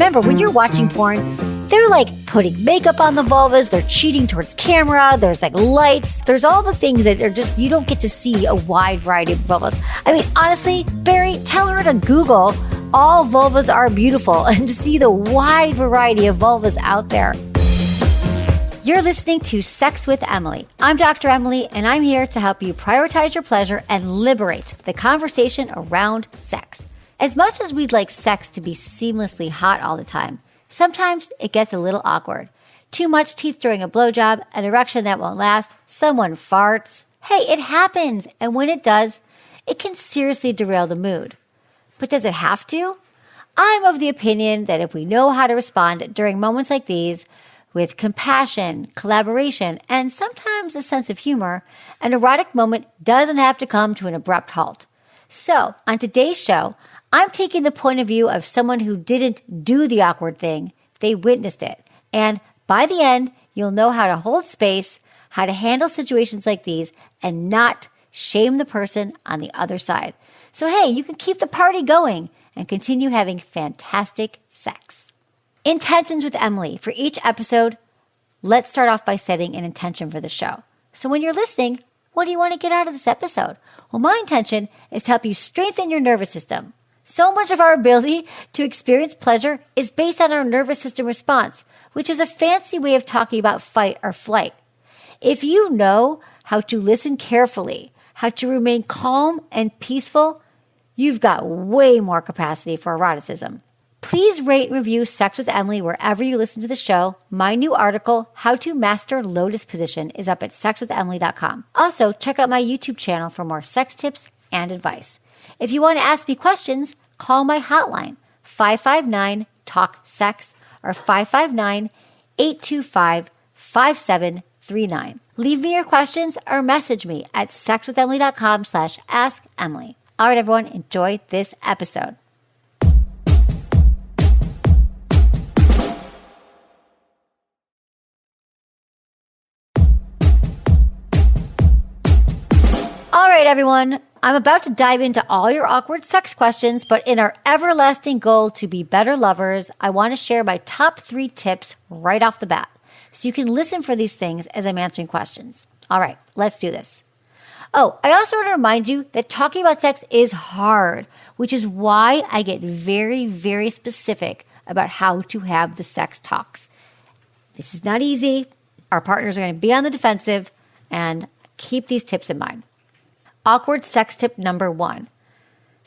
remember, when you're watching porn, they're like putting makeup on the vulvas, they're cheating towards camera, there's like lights, there's all the things that are just, you don't get to see a wide variety of vulvas. I mean, honestly, Barry, tell her to Google all vulvas are beautiful and to see the wide variety of vulvas out there. You're listening to Sex with Emily. I'm Dr. Emily, and I'm here to help you prioritize your pleasure and liberate the conversation around sex. As much as we'd like sex to be seamlessly hot all the time, sometimes it gets a little awkward. Too much teeth during a blowjob, an erection that won't last, someone farts. Hey, it happens, and when it does, it can seriously derail the mood. But does it have to? I'm of the opinion that if we know how to respond during moments like these, with compassion, collaboration, and sometimes a sense of humor, an erotic moment doesn't have to come to an abrupt halt. So, on today's show, I'm taking the point of view of someone who didn't do the awkward thing, they witnessed it. And by the end, you'll know how to hold space, how to handle situations like these, and not shame the person on the other side. So hey, you can keep the party going and continue having fantastic sex. Intentions with Emily. For each episode, let's start off by setting an intention for the show. So when you're listening, what do you want to get out of this episode? Well, my intention is to help you strengthen your nervous system. So much of our ability to experience pleasure is based on our nervous system response, which is a fancy way of talking about fight or flight. If you know how to listen carefully, how to remain calm and peaceful, you've got way more capacity for eroticism. Please rate and review Sex with Emily wherever you listen to the show. My new article, How to Master Lotus Position, is up at sexwithemily.com. Also, check out my YouTube channel for more sex tips and advice. If you want to ask me questions, call my hotline, 559-TALK-SEX or 559-825-5739. Leave me your questions or message me at sexwithemily.com/askemily. All right, everyone, enjoy this episode. All right, everyone, I'm about to dive into all your awkward sex questions, but in our everlasting goal to be better lovers, I want to share my top 3 tips right off the bat, so you can listen for these things as I'm answering questions. All right, let's do this. Oh, I also want to remind you that talking about sex is hard, which is why I get very, very specific about how to have the sex talks. This is not easy. Our partners are going to be on the defensive, and keep these tips in mind. Awkward sex tip number 1.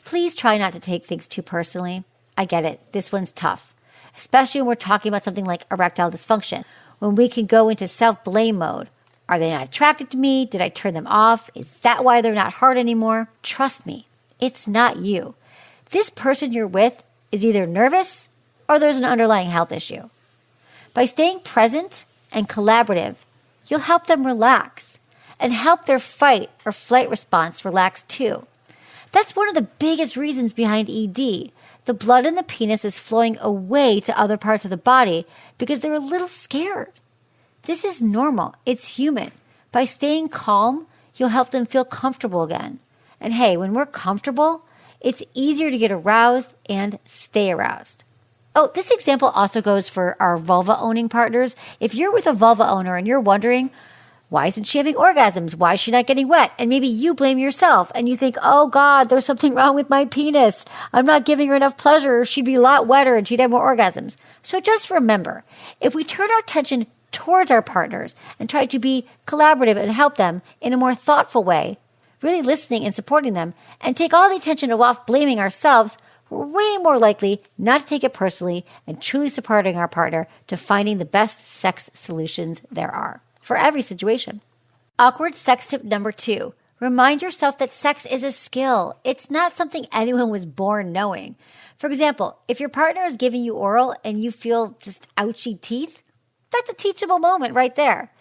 Please try not to take things too personally. I get it. This one's tough, especially when we're talking about something like erectile dysfunction, when we can go into self-blame mode. Are they not attracted to me? Did I turn them off? Is that why they're not hard anymore? Trust me, it's not you. This person you're with is either nervous or there's an underlying health issue. By staying present and collaborative, you'll help them relax and help their fight or flight response relax too. That's one of the biggest reasons behind ED. The blood in the penis is flowing away to other parts of the body because they're a little scared. This is normal. It's human. By staying calm, you'll help them feel comfortable again. And hey, when we're comfortable, it's easier to get aroused and stay aroused. Oh, this example also goes for our vulva-owning partners. If you're with a vulva owner and you're wondering, why isn't she having orgasms? Why is she not getting wet? And maybe you blame yourself and you think, oh God, there's something wrong with my penis. I'm not giving her enough pleasure. She'd be a lot wetter and she'd have more orgasms. So just remember, if we turn our attention towards our partners and try to be collaborative and help them in a more thoughtful way, really listening and supporting them, and take all the attention off blaming ourselves, we're way more likely not to take it personally and truly supporting our partner to finding the best sex solutions there are for every situation. Awkward sex tip number 2. Remind yourself that sex is a skill. It's not something anyone was born knowing. For example, if your partner is giving you oral and you feel just ouchy teeth, that's a teachable moment right there.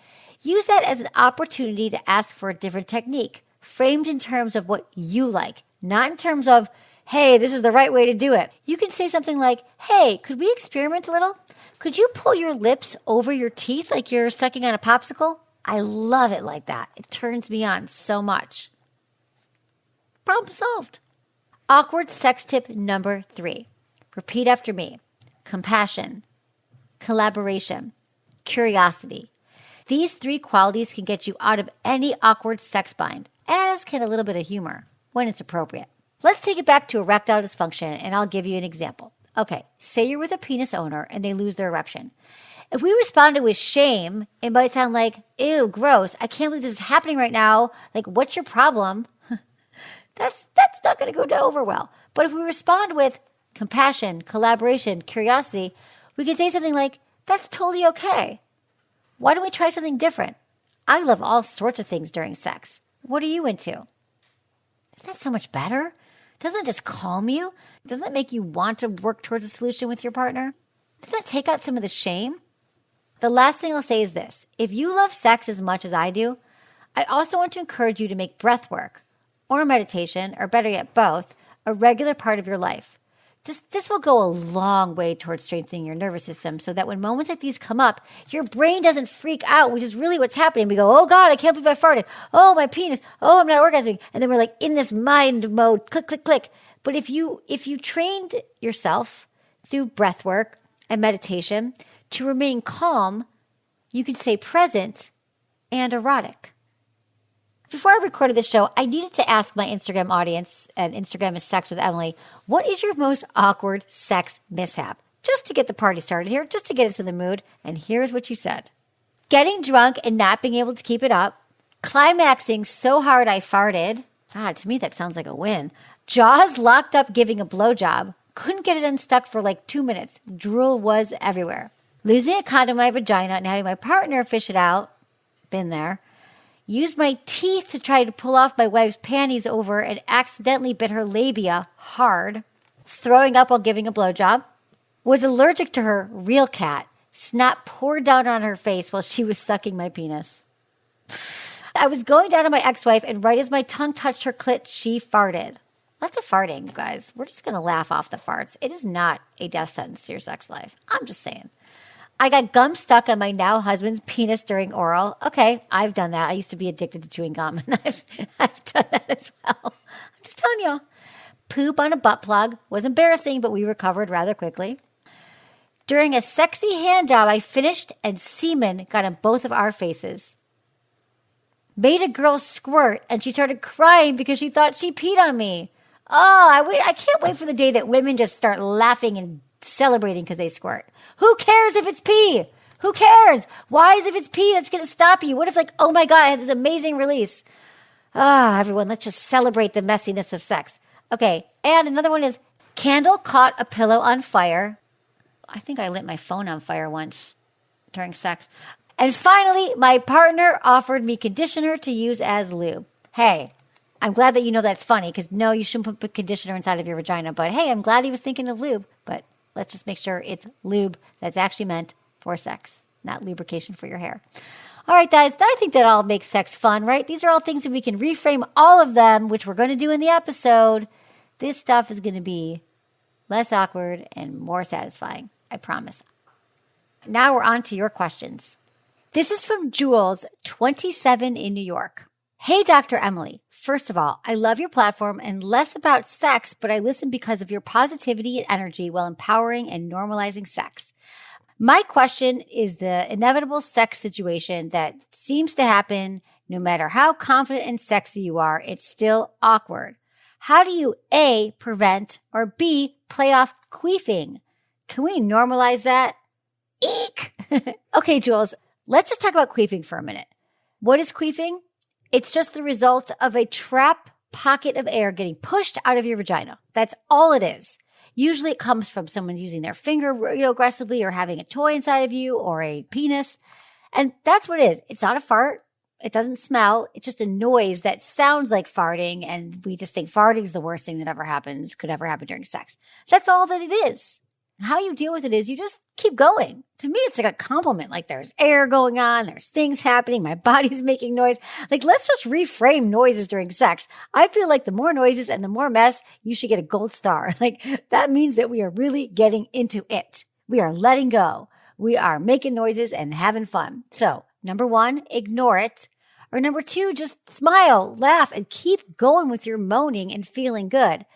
Use that as an opportunity to ask for a different technique, framed in terms of what you like, not in terms of, hey, this is the right way to do it. You can say something like, hey, could we experiment a little? Could you pull your lips over your teeth like you're sucking on a popsicle? I love it like that. It turns me on so much. Problem solved. Awkward sex tip number 3. Repeat after me. compassion, collaboration, curiosity. These 3 qualities can get you out of any awkward sex bind, as can a little bit of humor when it's appropriate. Let's take it back to erectile dysfunction, and I'll give you an example. Okay, say you're with a penis owner and they lose their erection. If we responded with shame, it might sound like, ew, gross, I can't believe this is happening right now. Like, what's your problem? That's not going to go down over well. But if we respond with compassion, collaboration, curiosity, we can say something like, that's totally okay. Why don't we try something different? I love all sorts of things during sex. What are you into? Isn't that so much better? Doesn't it just calm you? Doesn't it make you want to work towards a solution with your partner? Doesn't that take out some of the shame? The last thing I'll say is this. If you love sex as much as I do, I also want to encourage you to make breath work or meditation, or better yet, both, a regular part of your life. This will go a long way towards strengthening your nervous system so that when moments like these come up, your brain doesn't freak out, which is really what's happening. We go, oh God, I can't believe I farted. Oh, my penis. Oh, I'm not orgasming. And then we're like in this mind mode, click, click, click. But if you trained yourself through breath work and meditation to remain calm, you can stay present and erotic. Before I recorded this show, I needed to ask my Instagram audience, and Instagram is Sex with Emily, what is your most awkward sex mishap? Just to get the party started here, just to get us in the mood. And here's what you said. Getting drunk and not being able to keep it up. Climaxing so hard I farted. God, to me that sounds like a win. Jaws locked up giving a blowjob. Couldn't get it unstuck for like 2 minutes. Drool was everywhere. Losing a condom in my vagina and having my partner fish it out. Been there. Used my teeth to try to pull off my wife's panties over and accidentally bit her labia hard. Throwing up while giving a blowjob. Was allergic to her real cat. Snot poured down on her face while she was sucking my penis. I was going down on my ex-wife, and right as my tongue touched her clit, she farted. Lots of farting, guys. We're just going to laugh off the farts. It is not a death sentence to your sex life. I'm just saying. I got gum stuck on my now husband's penis during oral. Okay, I've done that. I used to be addicted to chewing gum, and I've done that as well. I'm just telling you. Poop on a butt plug was embarrassing, but we recovered rather quickly. During a sexy hand job, I finished, and semen got on both of our faces. Made a girl squirt, and she started crying because she thought she peed on me. Oh, I can't wait for the day that women just start laughing and celebrating because they squirt. Who cares if it's pee? Who cares? Why is if it's pee that's going to stop you? What if like, oh my God, I had this amazing release. Everyone, let's just celebrate the messiness of sex. Okay, and another one is candle caught a pillow on fire. I think I lit my phone on fire once during sex. And finally, my partner offered me conditioner to use as lube. Hey, I'm glad that you know that's funny because no, you shouldn't put conditioner inside of your vagina. But hey, I'm glad he was thinking of lube. But let's just make sure it's lube that's actually meant for sex, not lubrication for your hair. All right, guys, I think that all makes sex fun, right? These are all things that we can reframe all of them, which we're going to do in the episode. This stuff is going to be less awkward and more satisfying. I promise. Now we're on to your questions. This is from Jules, 27 in New York. Hey, Dr. Emily. First of all, I love your platform and less about sex, but I listen because of your positivity and energy while empowering and normalizing sex. My question is the inevitable sex situation that seems to happen no matter how confident and sexy you are, it's still awkward. How do you A, prevent, or B, play off queefing? Can we normalize that? Eek! Okay, Jules, let's just talk about queefing for a minute. What is queefing? It's just the result of a trap pocket of air getting pushed out of your vagina. That's all it is. Usually it comes from someone using their finger aggressively or having a toy inside of you or a penis. And that's what it is. It's not a fart. It doesn't smell. It's just a noise that sounds like farting. And we just think farting is the worst thing that could ever happen during sex. So that's all that it is. How you deal with it is you just keep going. To me, it's like a compliment. Like there's air going on. There's things happening. My body's making noise. Like let's just reframe noises during sex. I feel like the more noises and the more mess, you should get a gold star. Like that means that we are really getting into it. We are letting go. We are making noises and having fun. So number one, ignore it. Or number two, just smile, laugh, and keep going with your moaning and feeling good.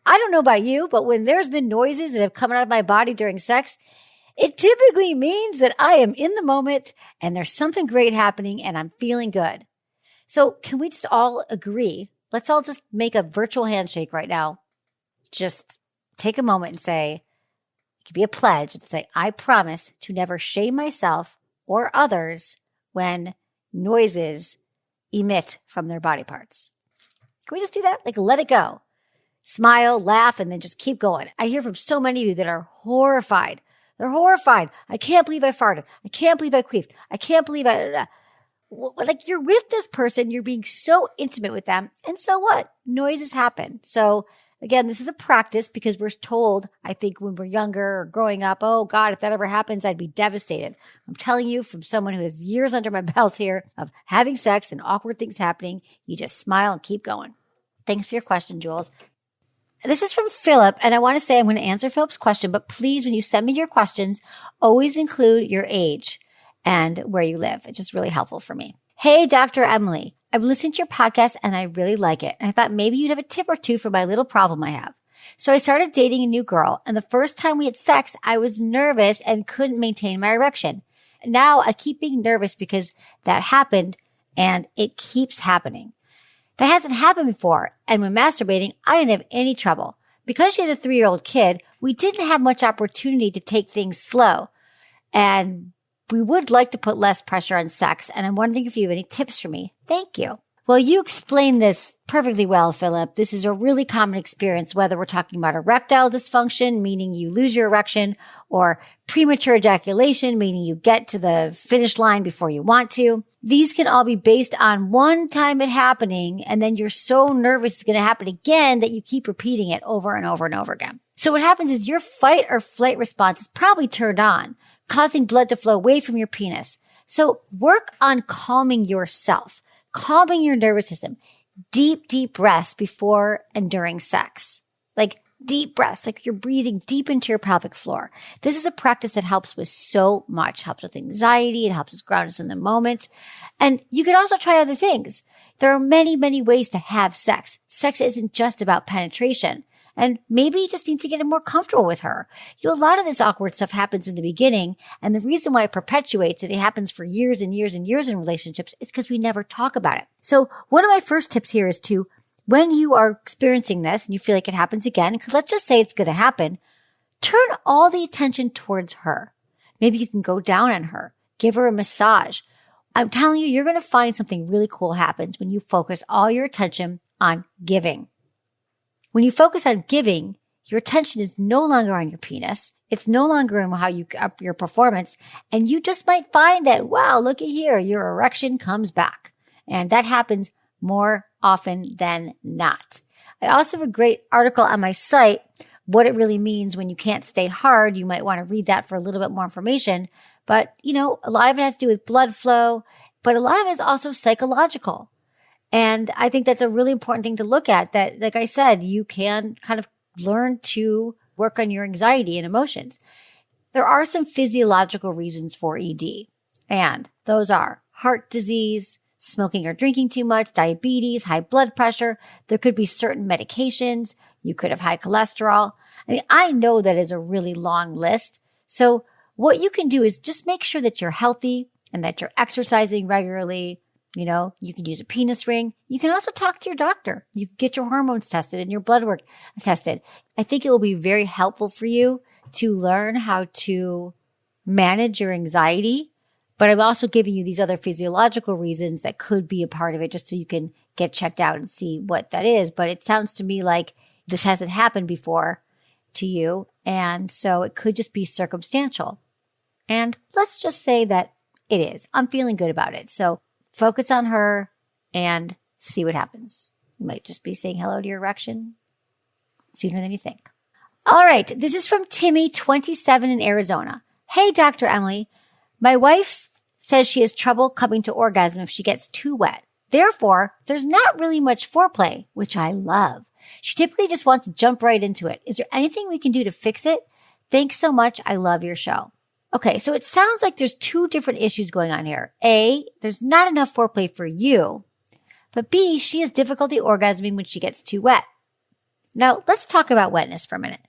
I don't know about you, but when there's been noises that have come out of my body during sex, it typically means that I am in the moment and there's something great happening and I'm feeling good. So can we just all agree? Let's all just make a virtual handshake right now. Just take a moment and say, it could be a pledge and say, I promise to never shame myself or others when noises emit from their body parts. Can we just do that? Like, let it go. Smile, laugh, and then just keep going. I hear from so many of you that are horrified. They're horrified. I can't believe I farted. I can't believe I queefed. I can't believe I... Like, you're with this person. You're being so intimate with them. And so what? Noises happen. So again, this is a practice because we're told, I think when we're younger or growing up, oh God, if that ever happens, I'd be devastated. I'm telling you from someone who has years under my belt here of having sex and awkward things happening, you just smile and keep going. Thanks for your question, Jules. This is from Philip, and I want to say I'm going to answer Philip's question, but please, when you send me your questions, always include your age and where you live. It's just really helpful for me. Hey, Dr. Emily, I've listened to your podcast and I really like it. And I thought maybe you'd have a tip or two for my little problem I have. So I started dating a new girl, and the first time we had sex, I was nervous and couldn't maintain my erection. Now I keep being nervous because that happened and it keeps happening. That hasn't happened before. And when masturbating, I didn't have any trouble. Because she has a 3-year-old kid, we didn't have much opportunity to take things slow. And we would like to put less pressure on sex. And I'm wondering if you have any tips for me. Thank you. Well, you explained this perfectly well, Philip. This is a really common experience, whether we're talking about erectile dysfunction, meaning you lose your erection, or premature ejaculation, meaning you get to the finish line before you want to. These can all be based on one time it happening, and then you're so nervous it's going to happen again that you keep repeating it over and over and over again. So what happens is your fight or flight response is probably turned on, causing blood to flow away from your penis. So work on calming yourself. Calming your nervous system. Deep, deep breaths before and during sex. Like deep breaths, like you're breathing deep into your pelvic floor. This is a practice that helps with so much. It helps with anxiety. It helps us ground us in the moment. And you can also try other things. There are many, many ways to have sex. Sex isn't just about penetration. And maybe you just need to get more comfortable with her. You know, a lot of this awkward stuff happens in the beginning. And the reason why it perpetuates and it happens for years and years and years in relationships is because we never talk about it. So one of my first tips here is to, when you are experiencing this and you feel like it happens again, because let's just say it's going to happen, turn all the attention towards her. Maybe you can go down on her, give her a massage. I'm telling you, you're going to find something really cool happens when you focus all your attention on giving. When you focus on giving, your attention is no longer on your penis. It's no longer on how you up your performance. And you just might find that, wow, looky here, your erection comes back. And that happens more often than not. I also have a great article on my site, what it really means when you can't stay hard. You might want to read that for a little bit more information. But, you know, a lot of it has to do with blood flow, but a lot of it is also psychological. And I think that's a really important thing to look at, that, like I said, you can kind of learn to work on your anxiety and emotions. There are some physiological reasons for ED, and those are heart disease, smoking or drinking too much, diabetes, high blood pressure. There could be certain medications. You could have high cholesterol. I mean, I know that is a really long list. So what you can do is just make sure that you're healthy and that you're exercising regularly. You know, you can use a penis ring. You can also talk to your doctor. You can get your hormones tested and your blood work tested. I think it will be very helpful for you to learn how to manage your anxiety. But I'm also giving you these other physiological reasons that could be a part of it, just so you can get checked out and see what that is. But it sounds to me like this hasn't happened before to you. And so it could just be circumstantial. And let's just say that it is. I'm feeling good about it. So focus on her and see what happens. You might just be saying hello to your erection sooner than you think. All right. This is from Timmy, 27 in Arizona. Hey, Dr. Emily. My wife says she has trouble coming to orgasm if she gets too wet. Therefore, there's not really much foreplay, which I love. She typically just wants to jump right into it. Is there anything we can do to fix it? Thanks so much. I love your show. Okay, so it sounds like there's two different issues going on here. A, there's not enough foreplay for you. But B, she has difficulty orgasming when she gets too wet. Now, let's talk about wetness for a minute.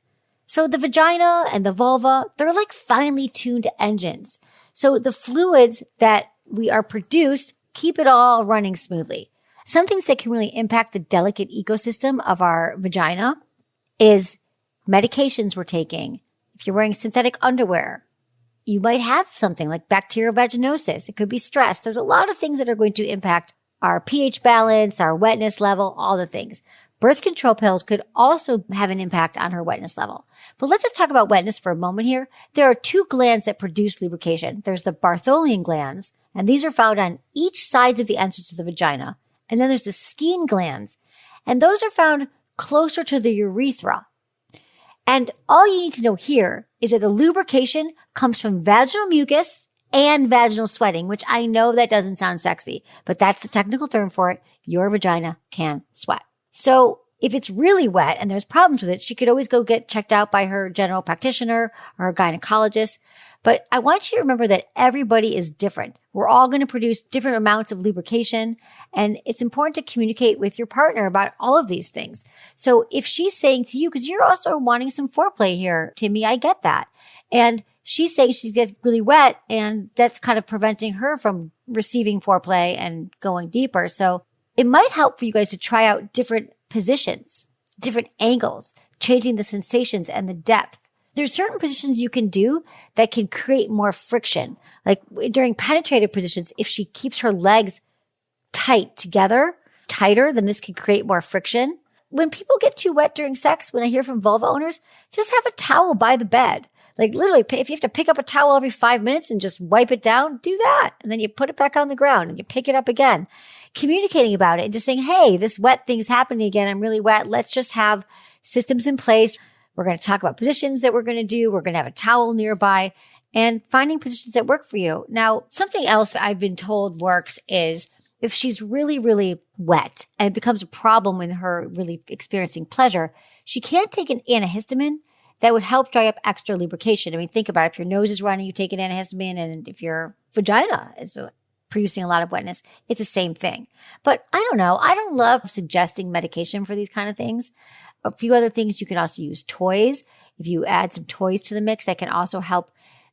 So the vagina and the vulva, they're like finely tuned engines. So the fluids that we are produced keep it all running smoothly. Some things that can really impact the delicate ecosystem of our vagina is medications we're taking. If you're wearing synthetic underwear, you might have something like bacterial vaginosis. It could be stress. There's a lot of things that are going to impact our pH balance, our wetness level, all the things. Birth control pills could also have an impact on her wetness level. But let's just talk about wetness for a moment here. There are two glands that produce lubrication. There's the Bartholian glands, and these are found on each side of the entrance of the vagina. And then there's the Skene glands, and those are found closer to the urethra. And all you need to know here is that the lubrication comes from vaginal mucus and vaginal sweating, which I know that doesn't sound sexy, but that's the technical term for it. Your vagina can sweat. So if it's really wet and there's problems with it, she could always go get checked out by her general practitioner or her gynecologist. But I want you to remember that everybody is different. We're all going to produce different amounts of lubrication, and it's important to communicate with your partner about all of these things. So if she's saying to you, because you're also wanting some foreplay here, Timmy, I get that. And she's saying she gets really wet, and that's kind of preventing her from receiving foreplay and going deeper. So it might help for you guys to try out different positions, different angles, changing the sensations and the depth. There's certain positions you can do that can create more friction. Like during penetrative positions, if she keeps her legs tight together, tighter, then this can create more friction. When people get too wet during sex, when I hear from vulva owners, just have a towel by the bed. Like literally, if you have to pick up a towel every 5 minutes and just wipe it down, do that. And then you put it back on the ground and you pick it up again. Communicating about it and just saying, hey, this wet thing's happening again. I'm really wet. Let's just have systems in place. We're going to talk about positions that we're going to do. We're going to have a towel nearby and finding positions that work for you. Now, something else I've been told works is if she's really, really wet and it becomes a problem with her really experiencing pleasure, she can't take an antihistamine that would help dry up extra lubrication. I mean, think about it. If your nose is running, you take an antihistamine, and if your vagina is producing a lot of wetness, it's the same thing. But I don't know. I don't love suggesting medication for these kind of things. A few other things, you can also use toys. If you add some toys to the mix, that can also help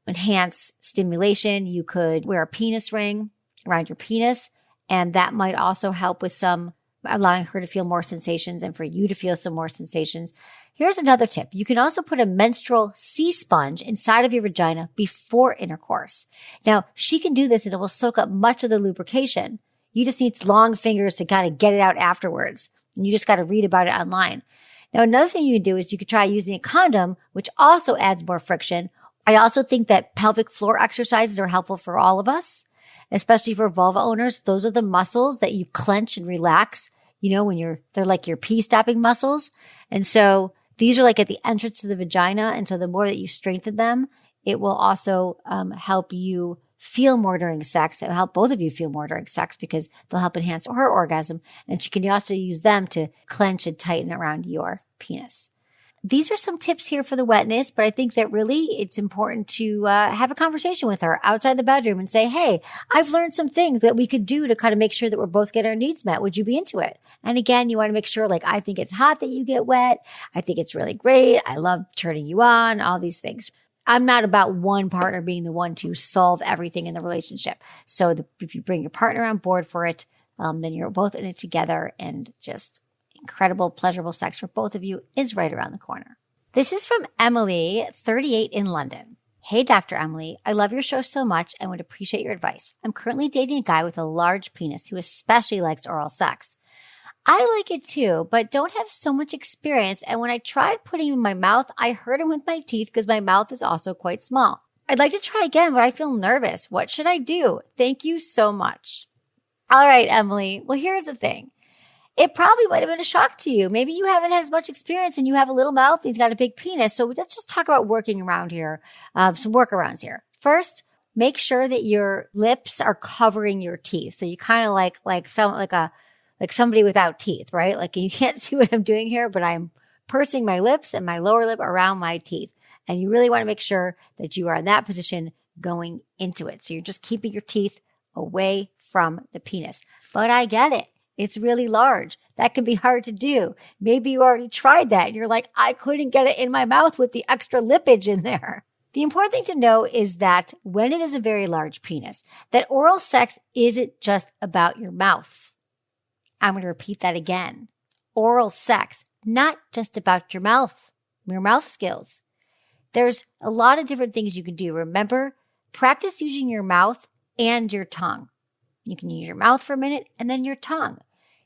enhance stimulation. You could wear a penis ring around your penis, and that might also help with some allowing her to feel more sensations and for you to feel some more sensations. Here's another tip. You can also put a menstrual sea sponge inside of your vagina before intercourse. Now, she can do this and it will soak up much of the lubrication. You just need long fingers to kind of get it out afterwards. And you just got to read about it online. Now, another thing you can do is you could try using a condom, which also adds more friction. I also think that pelvic floor exercises are helpful for all of us, especially for vulva owners. Those are the muscles that you clench and relax, when they're like your pee stopping muscles. And so these are like at the entrance to the vagina. And so the more that you strengthen them, it will also help you feel more during sex. It will help both of you feel more during sex because they'll help enhance her orgasm. And she can also use them to clench and tighten around your penis. These are some tips here for the wetness, but I think that really it's important to have a conversation with her outside the bedroom and say, hey, I've learned some things that we could do to kind of make sure that we're both getting our needs met. Would you be into it? And again, you want to make sure, like, I think it's hot that you get wet. I think it's really great. I love turning you on, all these things. I'm not about one partner being the one to solve everything in the relationship. So if you bring your partner on board for it, then you're both in it together, and just incredible, pleasurable sex for both of you is right around the corner. This is from Emily, 38 in London. Hey, Dr. Emily, I love your show so much and would appreciate your advice. I'm currently dating a guy with a large penis who especially likes oral sex. I like it too, but don't have so much experience. And when I tried putting him in my mouth, I hurt him with my teeth because my mouth is also quite small. I'd like to try again, but I feel nervous. What should I do? Thank you so much. All right, Emily. Well, here's the thing. It probably might have been a shock to you. Maybe you haven't had as much experience and you have a little mouth and he's got a big penis. So let's just talk about working around here, some workarounds here. First, make sure that your lips are covering your teeth. So you kind of like somebody without teeth, right? Like you can't see what I'm doing here, but I'm pursing my lips and my lower lip around my teeth. And you really want to make sure that you are in that position going into it. So you're just keeping your teeth away from the penis. But I get it. It's really large. That can be hard to do. Maybe you already tried that and you're like, I couldn't get it in my mouth with the extra lippage in there. The important thing to know is that when it is a very large penis, that oral sex isn't just about your mouth. I'm going to repeat that again. Oral sex, not just about your mouth skills. There's a lot of different things you can do. Remember, practice using your mouth and your tongue. You can use your mouth for a minute and then your tongue.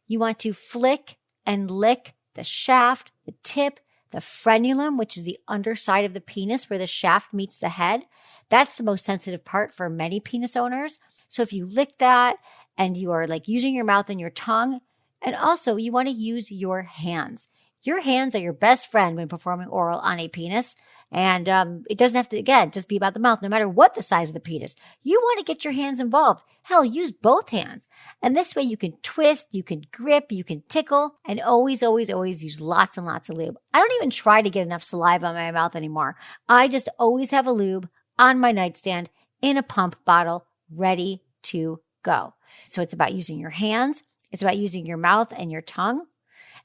You want to flick and lick the shaft, the tip, the frenulum, which is the underside of the penis where the shaft meets the head. That's the most sensitive part for many penis owners. So if you lick that and you are like using your mouth and your tongue, and also you want to use your hands. Your hands are your best friend when performing oral on a penis. And it doesn't have to, again, just be about the mouth, no matter what the size of the penis. You want to get your hands involved. Hell, use both hands. And this way you can twist, you can grip, you can tickle, and always, always, always use lots and lots of lube. I don't even try to get enough saliva in my mouth anymore. I just always have a lube on my nightstand in a pump bottle ready to go. So it's about using your hands. It's about using your mouth and your tongue.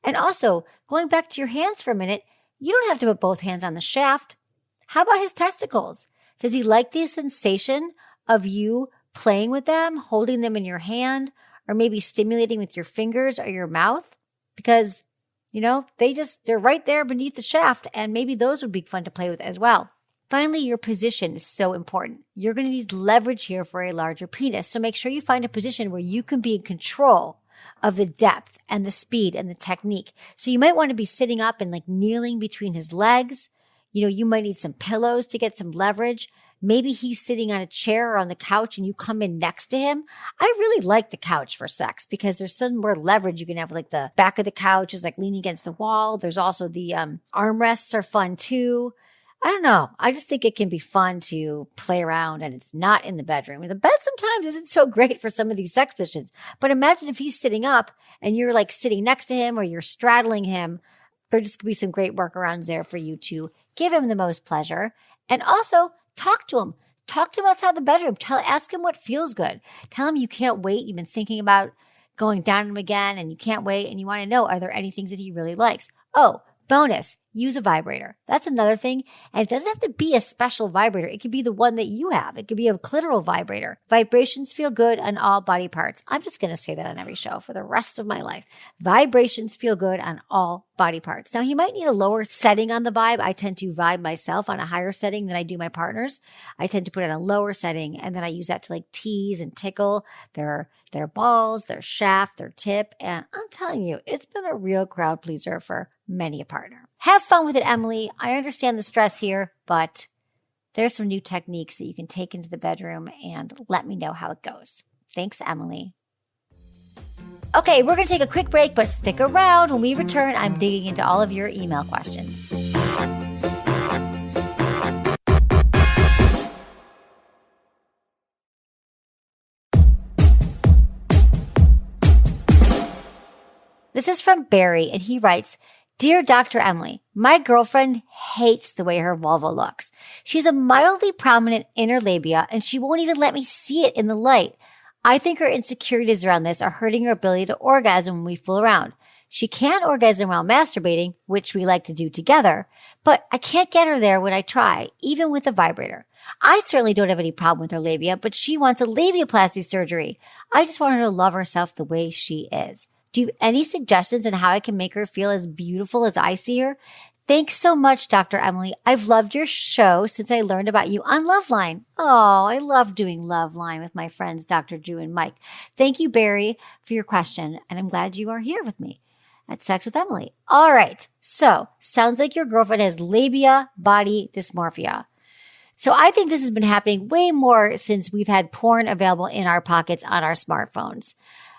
And also, going back to your hands for a minute, you don't have to put both hands on the shaft. How about his testicles? Does he like the sensation of you playing with them, holding them in your hand, or maybe stimulating with your fingers or your mouth? Because, they're right there beneath the shaft, and maybe those would be fun to play with as well. Finally, your position is so important. You're going to need leverage here for a larger penis. So make sure you find a position where you can be in control of the depth and the speed and the technique. So you might want to be sitting up and like kneeling between his legs. You might need some pillows to get some leverage. Maybe he's sitting on a chair or on the couch and you come in next to him. I really like the couch for sex because there's some more leverage you can have. Like the back of the couch is like leaning against the wall. There's also the armrests are fun too. I don't know. I just think it can be fun to play around and it's not in the bedroom. And the bed sometimes isn't so great for some of these sex positions. But imagine if he's sitting up and you're like sitting next to him or you're straddling him. There just could be some great workarounds there for you to give him the most pleasure. And also talk to him. Talk to him outside the bedroom. Ask him what feels good. Tell him you can't wait. You've been thinking about going down on him again and you can't wait. And you want to know, are there any things that he really likes? Oh, bonus, use a vibrator. That's another thing. And it doesn't have to be a special vibrator. It could be the one that you have. It could be a clitoral vibrator. Vibrations feel good on all body parts. I'm just going to say that on every show for the rest of my life. Vibrations feel good on all body parts. Now, he might need a lower setting on the vibe. I tend to vibe myself on a higher setting than I do my partners. I tend to put it on a lower setting, and then I use that to like tease and tickle their balls, their shaft, their tip. And I'm telling you, it's been a real crowd pleaser for many a partner. Have fun with it, Emily. I understand the stress here, but there's some new techniques that you can take into the bedroom and let me know how it goes. Thanks, Emily. Okay, we're going to take a quick break, but stick around. When we return, I'm digging into all of your email questions. This is from Barry, and he writes, Dear Dr. Emily, my girlfriend hates the way her vulva looks. She's a mildly prominent inner labia, and she won't even let me see it in the light. I think her insecurities around this are hurting her ability to orgasm when we fool around. She can't orgasm while masturbating, which we like to do together, but I can't get her there when I try, even with a vibrator. I certainly don't have any problem with her labia, but she wants a labiaplasty surgery. I just want her to love herself the way she is. Do you have any suggestions on how I can make her feel as beautiful as I see her? Thanks so much, Dr. Emily. I've loved your show since I learned about you on Loveline. Oh, I love doing Loveline with my friends, Dr. Drew and Mike. Thank you, Barry, for your question, and I'm glad you are here with me at Sex with Emily. All right, so sounds like your girlfriend has labia body dysmorphia. So I think this has been happening way more since we've had porn available in our pockets on our smartphones.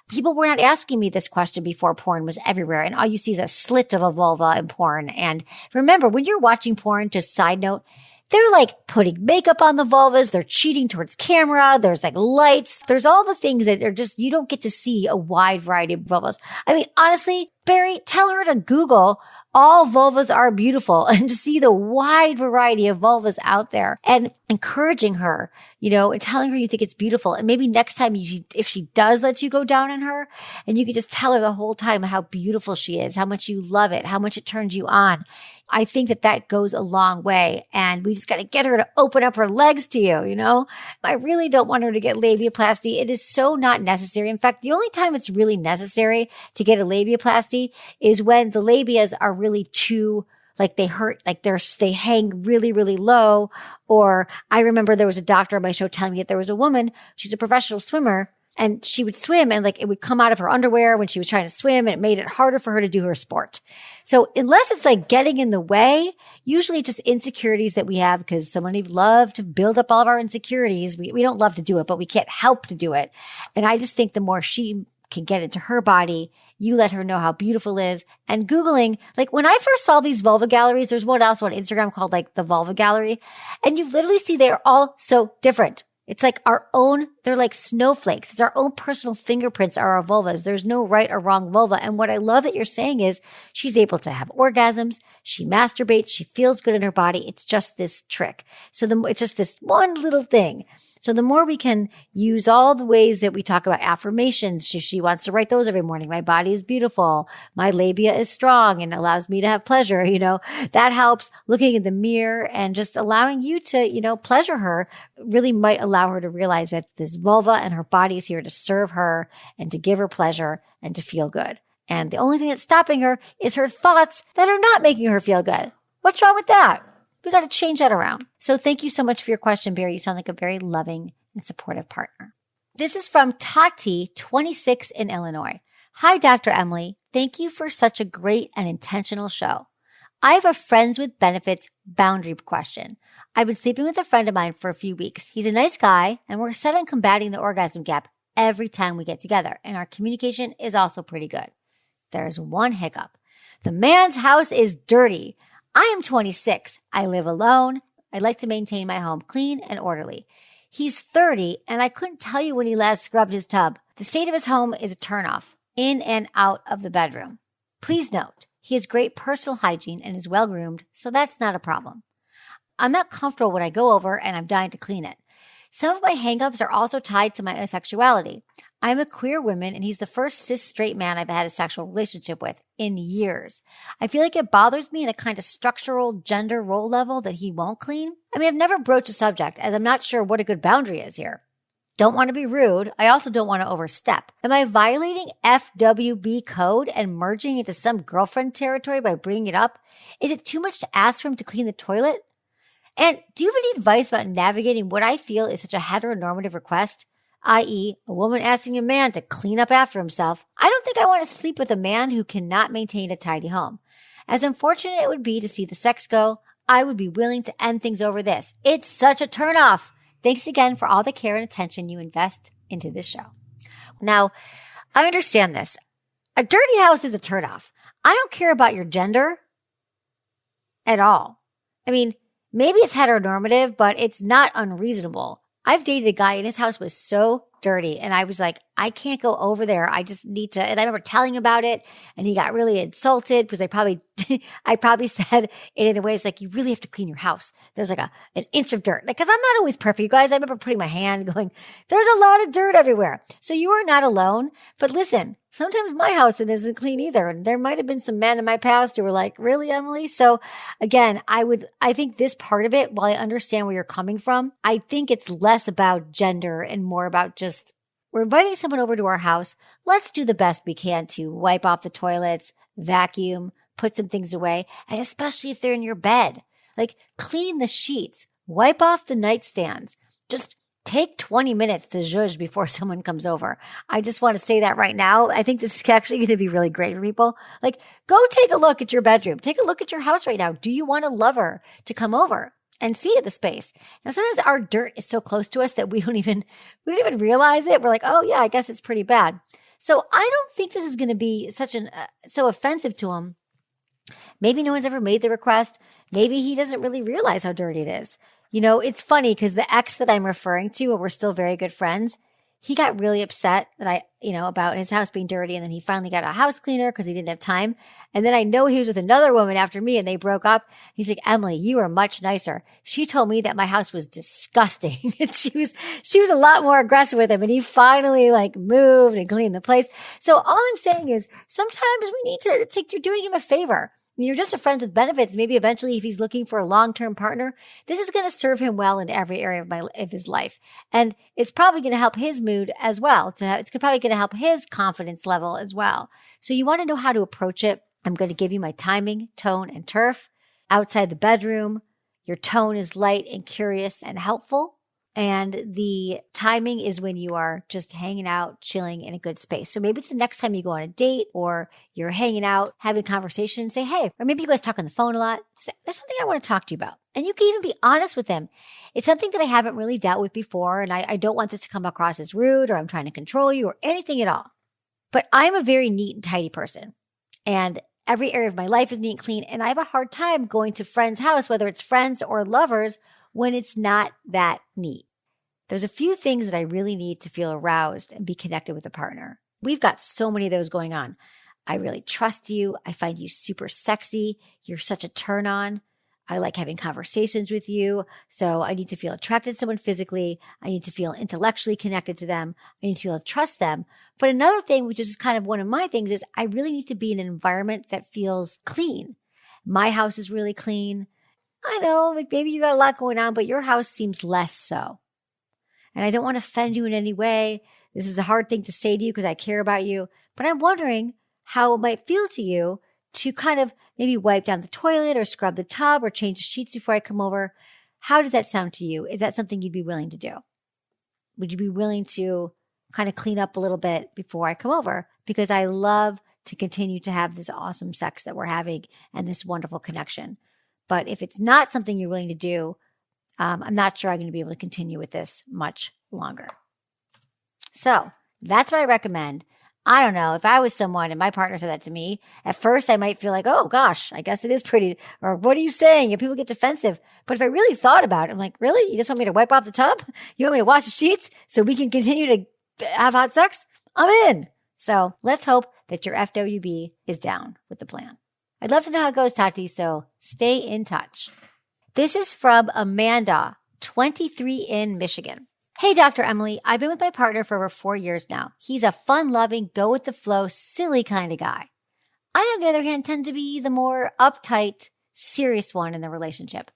People were not asking me this question before porn was everywhere, and all you see is a slit of a vulva in porn. And remember, when you're watching porn, just side note, they're like putting makeup on the vulvas. They're cheating towards camera. There's like lights. There's all the things that are just, you don't get to see a wide variety of vulvas. I mean, honestly, Barry, tell her to Google All vulvas are beautiful, and to see the wide variety of vulvas out there and encouraging her, and telling her you think it's beautiful. And maybe next time if she does let you go down on her, and you can just tell her the whole time how beautiful she is, how much you love it, how much it turns you on. I think that goes a long way, and we just got to get her to open up her legs to you, I really don't want her to get labiaplasty. It is so not necessary. In fact, the only time it's really necessary to get a labiaplasty is when the labias are really too, like they hurt, like they hang really, really low. Or I remember there was a doctor on my show telling me that there was a woman, she's a professional swimmer, and she would swim and like it would come out of her underwear when she was trying to swim, and it made it harder for her to do her sport. So unless it's like getting in the way, usually just insecurities that we have, because someone would love to build up all of our insecurities. We don't love to do it, but we can't help to do it. And I just think the more she can get into her body, you let her know how beautiful it is. And Googling, like when I first saw these vulva galleries, there's one also on Instagram called like the vulva gallery. And you literally see they're all so different. It's like our own, they're like snowflakes. It's our own personal fingerprints are our vulvas. There's no right or wrong vulva. And what I love that you're saying is she's able to have orgasms. She masturbates. She feels good in her body. It's just this trick. So it's just this one little thing. So the more we can use all the ways that we talk about affirmations, she wants to write those every morning. My body is beautiful. My labia is strong and allows me to have pleasure. That helps. Looking in the mirror and just allowing you to, pleasure her really might allow her to realize that this vulva and her body is here to serve her and to give her pleasure and to feel good. And the only thing that's stopping her is her thoughts that are not making her feel good. What's wrong with that? We got to change that around. So thank you so much for your question, Barry. You sound like a very loving and supportive partner. This is from Tati, 26 in Illinois. Hi, Dr. Emily. Thank you for such a great and intentional show. I have a friends with benefits boundary question. I've been sleeping with a friend of mine for a few weeks. He's a nice guy, and we're set on combating the orgasm gap every time we get together, and our communication is also pretty good. There's one hiccup. The man's house is dirty. I am 26. I live alone. I like to maintain my home clean and orderly. He's 30, and I couldn't tell you when he last scrubbed his tub. The state of his home is a turnoff, in and out of the bedroom. Please note, he has great personal hygiene and is well-groomed, so that's not a problem. I'm not comfortable when I go over and I'm dying to clean it. Some of my hang-ups are also tied to my sexuality. I'm a queer woman, and he's the first cis straight man I've had a sexual relationship with in years. I feel like it bothers me in a kind of structural gender role level that he won't clean. I mean, I've never broached a subject, as I'm not sure what a good boundary is here. Don't want to be rude. I also don't want to overstep. Am I violating FWB code and merging into some girlfriend territory by bringing it up? Is it too much to ask for him to clean the toilet? And do you have any advice about navigating what I feel is such a heteronormative request? I.e., a woman asking a man to clean up after himself. I don't think I want to sleep with a man who cannot maintain a tidy home. As unfortunate it would be to see the sex go, I would be willing to end things over this. It's such a turnoff. Thanks again for all the care and attention you invest into this show. Now, I understand this. A dirty house is a turnoff. I don't care about your gender at all. I mean, maybe it's heteronormative, but it's not unreasonable. I've dated a guy and his house was so dirty, and I was like, I can't go over there. I just need to. And I remember telling him about it, and he got really insulted because I probably said it in a way it's like, you really have to clean your house. There's like an inch of dirt. Because I'm not always perfect, you guys. I remember putting my hand going, there's a lot of dirt everywhere. So you are not alone. But listen, sometimes my house isn't clean either. And there might have been some men in my past who were like, really, Emily? So again, I think this part of it, while I understand where you're coming from, I think it's less about gender and more about just, we're inviting someone over to our house. Let's do the best we can to wipe off the toilets, vacuum, put some things away. And especially if they're in your bed, like clean the sheets, wipe off the nightstands. Just take 20 minutes to zhuzh before someone comes over. I just want to say that right now. I think this is actually going to be really great for people. Like, go take a look at your bedroom. Take a look at your house right now. Do you want a lover to come over and see the space? Now, sometimes our dirt is so close to us that we don't even realize it. We're like, oh yeah, I guess it's pretty bad. So I don't think this is going to be so offensive to him. Maybe no one's ever made the request. Maybe he doesn't really realize how dirty it is. It's funny because the ex that I'm referring to, and we're still very good friends, he got really upset that about his house being dirty. And then he finally got a house cleaner because he didn't have time. And then I know he was with another woman after me and they broke up. He's like, Emily, you are much nicer. She told me that my house was disgusting. And she was a lot more aggressive with him. And he finally moved and cleaned the place. So all I'm saying is sometimes we need to, it's like you're doing him a favor. You're just a friend with benefits. Maybe eventually if he's looking for a long-term partner, this is going to serve him well in every area of his life. And it's probably going to help his mood as well. It's probably going to help his confidence level as well. So you want to know how to approach it. I'm going to give you my timing, tone, and turf. Outside the bedroom, your tone is light and curious and helpful. And the timing is when you are just hanging out, chilling in a good space. So maybe it's the next time you go on a date or you're hanging out, having a conversation and say, hey, or maybe you guys talk on the phone a lot. Say, there's something I want to talk to you about. And you can even be honest with them. It's something that I haven't really dealt with before. And I don't want this to come across as rude or I'm trying to control you or anything at all. But I'm a very neat and tidy person. And every area of my life is neat and clean. And I have a hard time going to friends' house, whether it's friends or lovers, when it's not that neat. There's a few things that I really need to feel aroused and be connected with a partner. We've got so many of those going on. I really trust you. I find you super sexy. You're such a turn on. I like having conversations with you. So I need to feel attracted to someone physically. I need to feel intellectually connected to them. I need to feel trust them. But another thing, which is kind of one of my things, is I really need to be in an environment that feels clean. My house is really clean. I know, maybe you got a lot going on, but your house seems less so. And I don't want to offend you in any way. This is a hard thing to say to you because I care about you. But I'm wondering how it might feel to you to kind of maybe wipe down the toilet or scrub the tub or change the sheets before I come over. How does that sound to you? Is that something you'd be willing to do? Would you be willing to kind of clean up a little bit before I come over? Because I love to continue to have this awesome sex that we're having and this wonderful connection. But if it's not something you're willing to do, I'm not sure I'm going to be able to continue with this much longer. So that's what I recommend. I don't know. If I was someone and my partner said that to me, at first I might feel like, oh gosh, I guess it is pretty, or what are you saying? And people get defensive. But if I really thought about it, I'm like, really? You just want me to wipe off the tub? You want me to wash the sheets so we can continue to have hot sex? I'm in. So let's hope that your FWB is down with the plan. I'd love to know how it goes, Tati, so stay in touch. This is from Amanda, 23 in Michigan. Hey, Dr. Emily, I've been with my partner for over 4 years now. He's a fun-loving, go-with-the-flow, silly kind of guy. I, on the other hand, tend to be the more uptight, serious one in the relationship.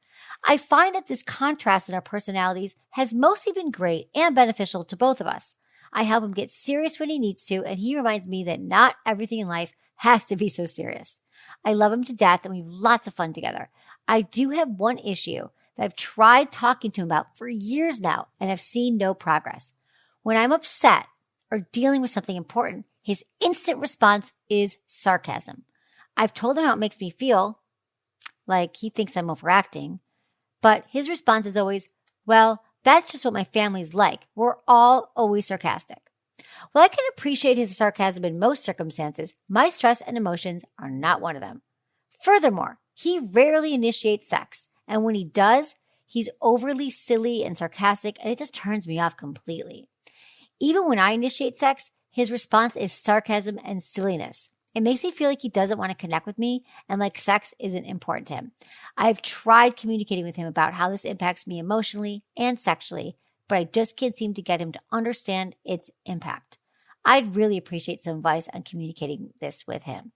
I find that this contrast in our personalities has mostly been great and beneficial to both of us. I help him get serious when he needs to, and he reminds me that not everything in life has to be so serious. I love him to death, and we have lots of fun together. I do have one issue that I've tried talking to him about for years now and have seen no progress. When I'm upset or dealing with something important, his instant response is sarcasm. I've told him how it makes me feel, like he thinks I'm overacting, but his response is always, well, that's just what my family's like. We're all always sarcastic. While I can appreciate his sarcasm in most circumstances, my stress and emotions are not one of them. Furthermore, he rarely initiates sex, and when he does, he's overly silly and sarcastic, and it just turns me off completely. Even when I initiate sex, his response is sarcasm and silliness. It makes me feel like he doesn't want to connect with me and like sex isn't important to him. I've tried communicating with him about how this impacts me emotionally and sexually, but I just can't seem to get him to understand its impact. I'd really appreciate some advice on communicating this with him.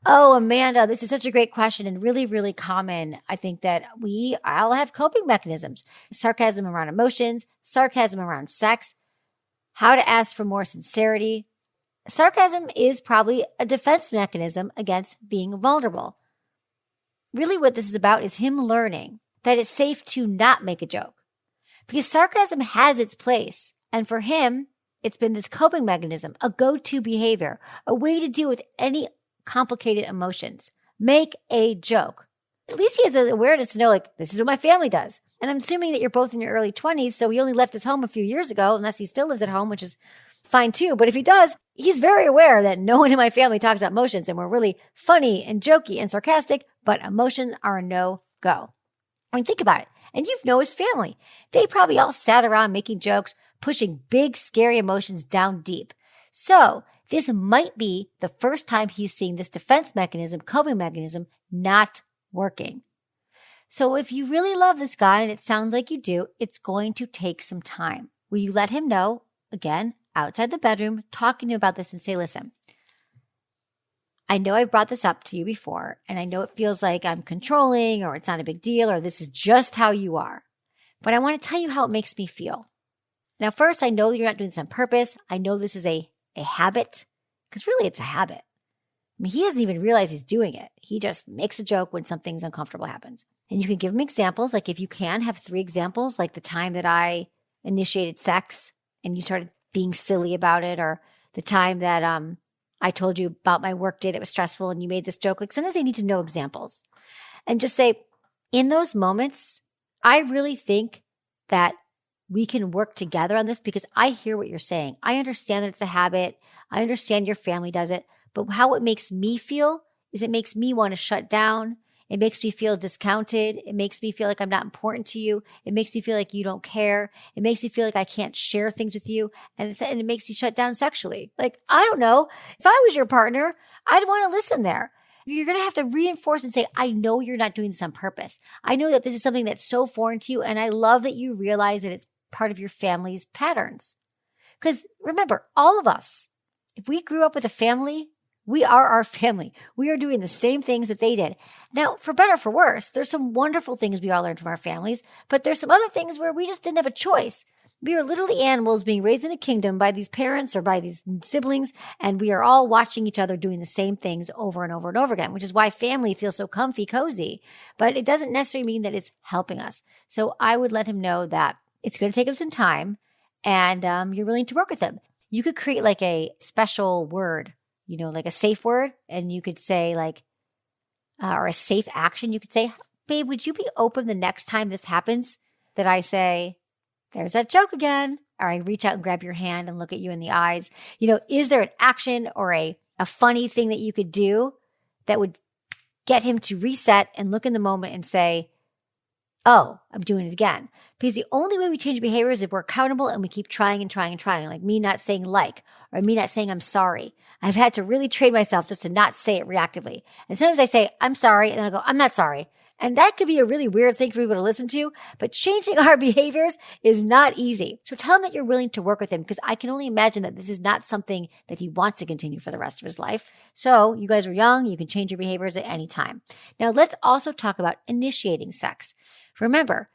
Oh, Amanda, this is such a great question and really, really common. I think that we all have coping mechanisms. Sarcasm around emotions, sarcasm around sex, how to ask for more sincerity. Sarcasm is probably a defense mechanism against being vulnerable. Really what this is about is him learning that it's safe to not make a joke. Because sarcasm has its place. And for him, it's been this coping mechanism, a go-to behavior, a way to deal with any complicated emotions. Make a joke. At least he has the awareness to know, like, this is what my family does. And I'm assuming that you're both in your early 20s, so he only left his home a few years ago, unless he still lives at home, which is fine too. But if he does, he's very aware that no one in my family talks about emotions, and we're really funny and jokey and sarcastic, but emotions are a no-go. I mean, think about it. And you know his family. They probably all sat around making jokes, pushing big, scary emotions down deep. So this might be the first time he's seeing this defense mechanism, coping mechanism, not working. So if you really love this guy, and it sounds like you do, it's going to take some time. Will you let him know, again, outside the bedroom, talking to him about this and say, listen, I know I've brought this up to you before, and I know it feels like I'm controlling or it's not a big deal or this is just how you are. But I want to tell you how it makes me feel. Now, first, I know you're not doing this on purpose. I know this is a habit, because really it's a habit. I mean, he doesn't even realize he's doing it. He just makes a joke when something's uncomfortable happens. And you can give him examples. Like if you can, have 3 examples, like the time that I initiated sex and you started being silly about it, or the time that I told you about my work day that was stressful and you made this joke. Like sometimes they need to know examples. And just say, in those moments, I really think that we can work together on this because I hear what you're saying. I understand that it's a habit. I understand your family does it. But how it makes me feel is it makes me want to shut down. It makes me feel discounted. It makes me feel like I'm not important to you. It makes me feel like you don't care. It makes me feel like I can't share things with you. And it makes you shut down sexually. Like, I don't know. If I was your partner, I'd want to listen there. You're going to have to reinforce and say, I know you're not doing this on purpose. I know that this is something that's so foreign to you. And I love that you realize that it's part of your family's patterns. Because remember, all of us, if we grew up with a family, we are our family. We are doing the same things that they did. Now, for better or for worse, there's some wonderful things we all learned from our families, but there's some other things where we just didn't have a choice. We are literally animals being raised in a kingdom by these parents or by these siblings, and we are all watching each other doing the same things over and over and over again, which is why family feels so comfy, cozy. But it doesn't necessarily mean that it's helping us. So I would let him know that it's going to take him some time, and you're willing to work with him. You could create like a special word, like a safe word, and you could say like, or a safe action. You could say, babe, would you be open the next time this happens that I say, there's that joke again, or I reach out and grab your hand and look at you in the eyes? Is there an action or a funny thing that you could do that would get him to reset and look in the moment and say, oh, I'm doing it again? Because the only way we change behavior is if we're accountable and we keep trying and trying and trying, like me not saying or me not saying I'm sorry. I've had to really train myself just to not say it reactively. And sometimes I say, I'm sorry, and then I go, I'm not sorry. And that could be a really weird thing for people to listen to, but changing our behaviors is not easy. So tell him that you're willing to work with him, because I can only imagine that this is not something that he wants to continue for the rest of his life. So you guys are young. You can change your behaviors at any time. Now let's also talk about initiating sex. Remember,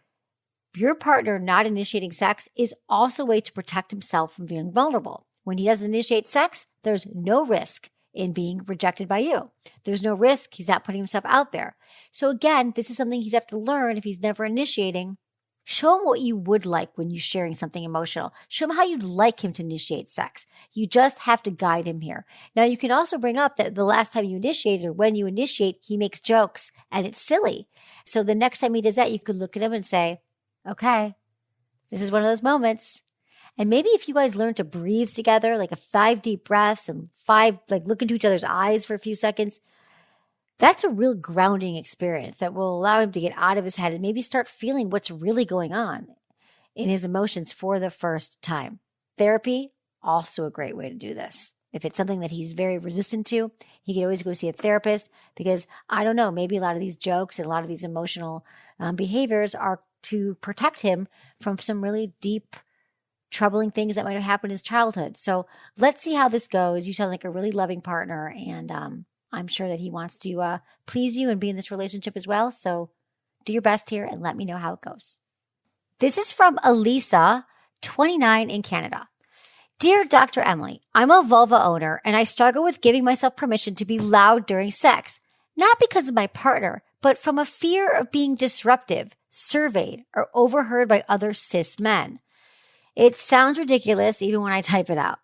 your partner not initiating sex is also a way to protect himself from being vulnerable. When he doesn't initiate sex, there's no risk in being rejected by you. There's no risk. He's not putting himself out there. So again, this is something he's have to learn if he's never initiating. Show him what you would like when you're sharing something emotional. Show him how you'd like him to initiate sex. You just have to guide him here. Now, you can also bring up that the last time you initiated or when you initiate, he makes jokes and it's silly. So the next time he does that, you could look at him and say, okay, this is one of those moments. And maybe if you guys learn to breathe together, like 5 deep breaths and 5, look into each other's eyes for a few seconds, that's a real grounding experience that will allow him to get out of his head and maybe start feeling what's really going on in his emotions for the first time. Therapy, also a great way to do this. If it's something that he's very resistant to, he could always go see a therapist, because I don't know, maybe a lot of these jokes and a lot of these emotional behaviors are to protect him from some really deep, troubling things that might have happened in his childhood. So let's see how this goes. You sound like a really loving partner, and I'm sure that he wants to please you and be in this relationship as well. So do your best here and let me know how it goes. This is from Elisa, 29 in Canada. Dear Dr. Emily, I'm a vulva owner and I struggle with giving myself permission to be loud during sex, not because of my partner, but from a fear of being disruptive, surveyed, or overheard by other cis men. It sounds ridiculous even when I type it out.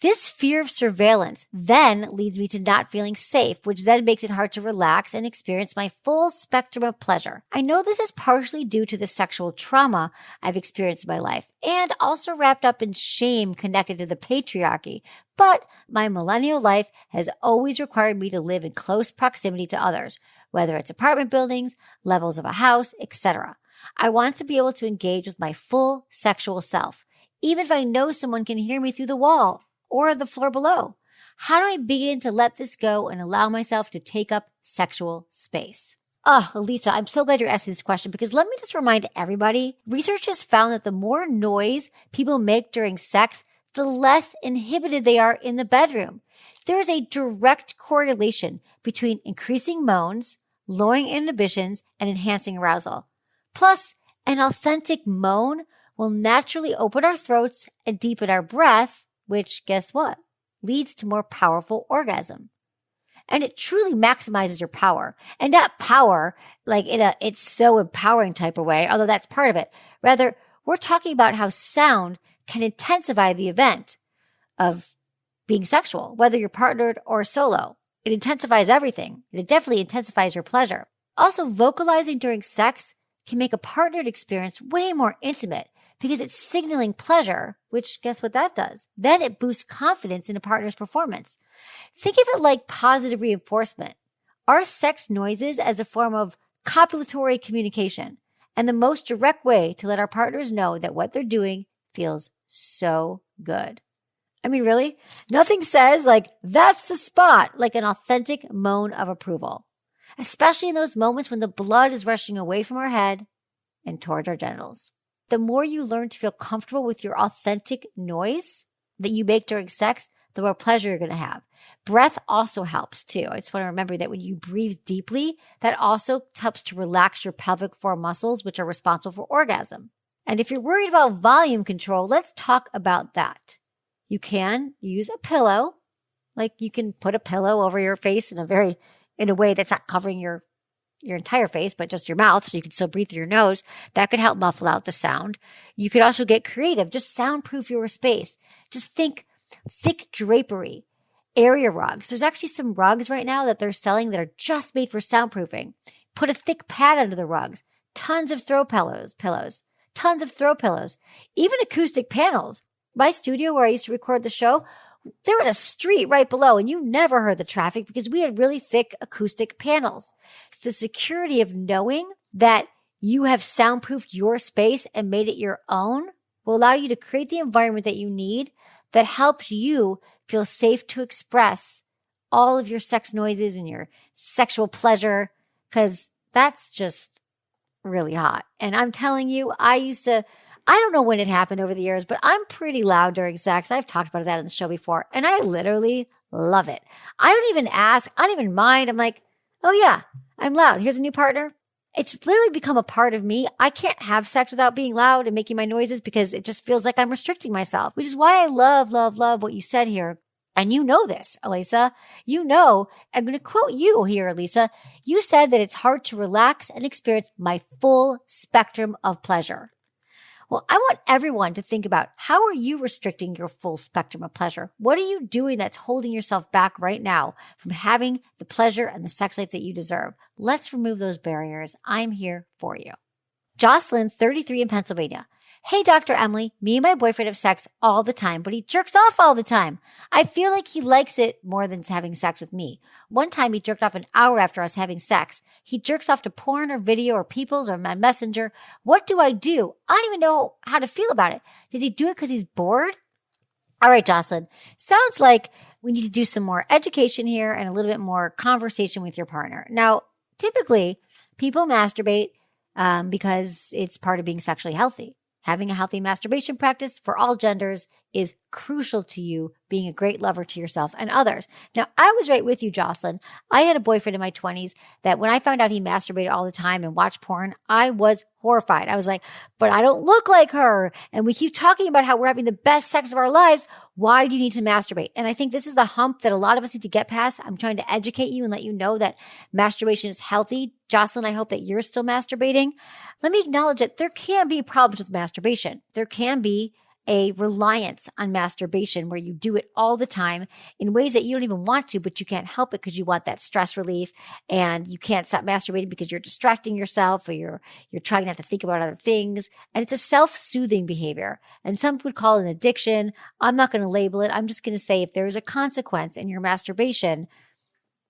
This fear of surveillance then leads me to not feeling safe, which then makes it hard to relax and experience my full spectrum of pleasure. I know this is partially due to the sexual trauma I've experienced in my life, and also wrapped up in shame connected to the patriarchy, but my millennial life has always required me to live in close proximity to others, whether it's apartment buildings, levels of a house, etc. I want to be able to engage with my full sexual self, even if I know someone can hear me through the wall or the floor below? How do I begin to let this go and allow myself to take up sexual space? Oh, Elisa, I'm so glad you're asking this question because let me just remind everybody, research has found that the more noise people make during sex, the less inhibited they are in the bedroom. There is a direct correlation between increasing moans, lowering inhibitions, and enhancing arousal. Plus, an authentic moan will naturally open our throats and deepen our breath, which, guess what, leads to more powerful orgasm. And it truly maximizes your power. And not power, like it's so empowering type of way, although that's part of it. Rather, we're talking about how sound can intensify the event of being sexual, whether you're partnered or solo. It intensifies everything. It definitely intensifies your pleasure. Also, vocalizing during sex can make a partnered experience way more intimate because it's signaling pleasure, which guess what that does? Then it boosts confidence in a partner's performance. Think of it like positive reinforcement. Our sex noises as a form of copulatory communication and the most direct way to let our partners know that what they're doing feels so good. I mean, really? Nothing says like, that's the spot, like an authentic moan of approval, especially in those moments when the blood is rushing away from our head and towards our genitals. The more you learn to feel comfortable with your authentic noise that you make during sex, the more pleasure you're going to have. Breath also helps too. I just want to remember that when you breathe deeply, that also helps to relax your pelvic floor muscles, which are responsible for orgasm. And if you're worried about volume control, let's talk about that. You can use a pillow, like you can put a pillow over your face in a way that's not covering your entire face, but just your mouth, so you can still breathe through your nose. That could help muffle out the sound. You could also get creative. Just soundproof your space. Just think thick drapery, area rugs. There's actually some rugs right now that they're selling that are just made for soundproofing. Put a thick pad under the rugs. Tons of throw pillows, tons of throw pillows, even acoustic panels. My studio where I used to record the show, there was a street right below and you never heard the traffic because we had really thick acoustic panels. It's the security of knowing that you have soundproofed your space and made it your own will allow you to create the environment that you need that helps you feel safe to express all of your sex noises and your sexual pleasure, because that's just really hot. And I'm telling you, I don't know when it happened over the years, but I'm pretty loud during sex. I've talked about that on the show before, and I literally love it. I don't even ask. I don't even mind. I'm like, oh yeah, I'm loud. Here's a new partner. It's literally become a part of me. I can't have sex without being loud and making my noises because it just feels like I'm restricting myself, which is why I love what you said here. And you know this, Elisa. You know, I'm going to quote you here, Elisa. You said that it's hard to relax and experience my full spectrum of pleasure. Well, I want everyone to think about, how are you restricting your full spectrum of pleasure? What are you doing that's holding yourself back right now from having the pleasure and the sex life that you deserve? Let's remove those barriers. I'm here for you. Jocelyn, 33 in Pennsylvania. Hey, Dr. Emily, me and my boyfriend have sex all the time, but he jerks off all the time. I feel like he likes it more than having sex with me. One time he jerked off an hour after us having sex. He jerks off to porn or video or People's or my Messenger. What do? I don't even know how to feel about it. Does he do it because he's bored? All right, Jocelyn. Sounds like we need to do some more education here and a little bit more conversation with your partner. Now, typically, people masturbate because it's part of being sexually healthy. Having a healthy masturbation practice for all genders is crucial to you being a great lover to yourself and others. Now, I was right with you, Jocelyn. I had a boyfriend in my 20s that when I found out he masturbated all the time and watched porn, I was horrified. I was like, but I don't look like her. And we keep talking about how we're having the best sex of our lives. Why do you need to masturbate? And I think this is the hump that a lot of us need to get past. I'm trying to educate you and let you know that masturbation is healthy. Jocelyn, I hope that you're still masturbating. Let me acknowledge that there can be problems with masturbation. There can be a reliance on masturbation where you do it all the time in ways that you don't even want to, but you can't help it because you want that stress relief and you can't stop masturbating because you're distracting yourself or you're trying not to think about other things. And it's a self-soothing behavior. And some would call it an addiction. I'm not going to label it. I'm just going to say if there is a consequence in your masturbation,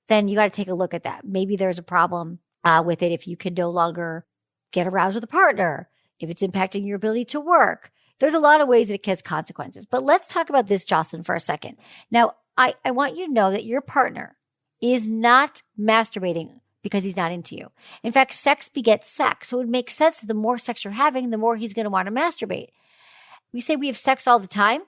then you got to take a look at that. Maybe there's a problem with it if you can no longer get aroused with a partner, if it's impacting your ability to work. there's a lot of ways that it has consequences. But let's talk about this, Jocelyn, for a second. Now, I want you to know that your partner is not masturbating because he's not into you. In fact, sex begets sex. So it makes sense that the more sex you're having, the more he's going to want to masturbate. We say we have sex all the time,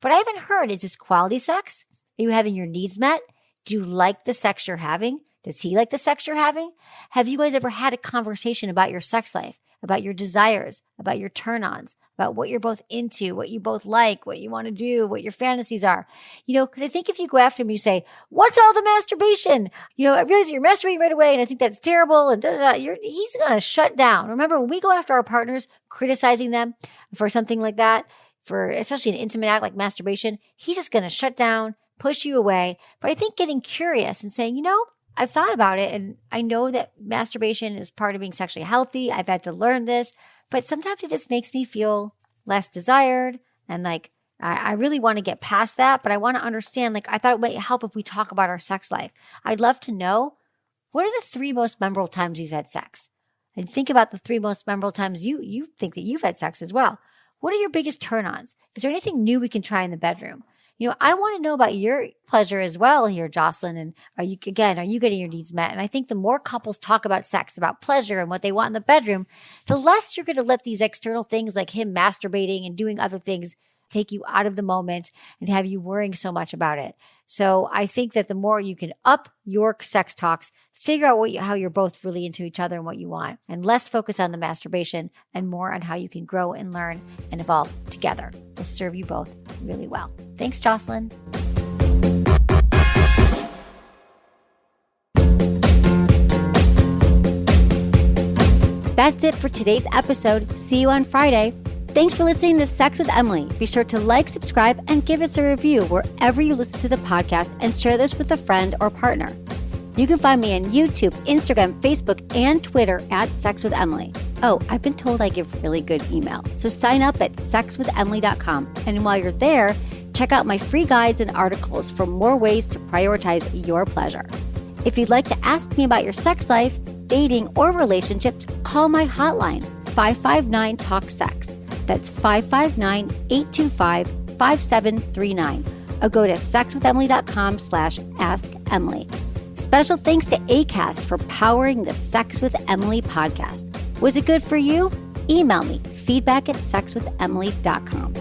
but I haven't heard, is this quality sex? Are you having your needs met? Do you like the sex you're having? Does he like the sex you're having? Have you guys ever had a conversation about your sex life, about your desires, about your turn-ons, about what you're both into, what you both like, what you want to do, what your fantasies are? Because I think if you go after him, you say, what's all the masturbation? I realize you're masturbating right away and I think that's terrible. And he's going to shut down. Remember, when we go after our partners, criticizing them for something like that, for especially an intimate act like masturbation, he's just going to shut down, push you away. But I think getting curious and saying, I've thought about it and I know that masturbation is part of being sexually healthy. I've had to learn this, but sometimes it just makes me feel less desired. And I really want to get past that, but I want to understand, I thought it might help if we talk about our sex life. I'd love to know, what are the 3 most memorable times you've had sex? And think about the 3 most memorable times you think that you've had sex as well. What are your biggest turn-ons? Is there anything new we can try in the bedroom? I want to know about your pleasure as well here, Jocelyn. And are you getting your needs met? And I think the more couples talk about sex, about pleasure and what they want in the bedroom, the less you're going to let these external things like him masturbating and doing other things take you out of the moment and have you worrying so much about it. So I think that the more you can up your sex talks, figure out how you're both really into each other and what you want, and less focus on the masturbation and more on how you can grow and learn and evolve together will serve you both really well. Thanks, Jocelyn. That's it for today's episode. See you on Friday. Thanks for listening to Sex with Emily. Be sure to like, subscribe, and give us a review wherever you listen to the podcast, and share this with a friend or partner. You can find me on YouTube, Instagram, Facebook, and Twitter at Sex with Emily. Oh, I've been told I give really good email, so sign up at sexwithemily.com. And while you're there, check out my free guides and articles for more ways to prioritize your pleasure. If you'd like to ask me about your sex life, dating, or relationships, call my hotline, 559-TALK-SEX. That's 559-825-5739. Or go to sexwithemily.com/askemily. Special thanks to Acast for powering the Sex with Emily podcast. Was it good for you? Email me, feedback@sexwithemily.com.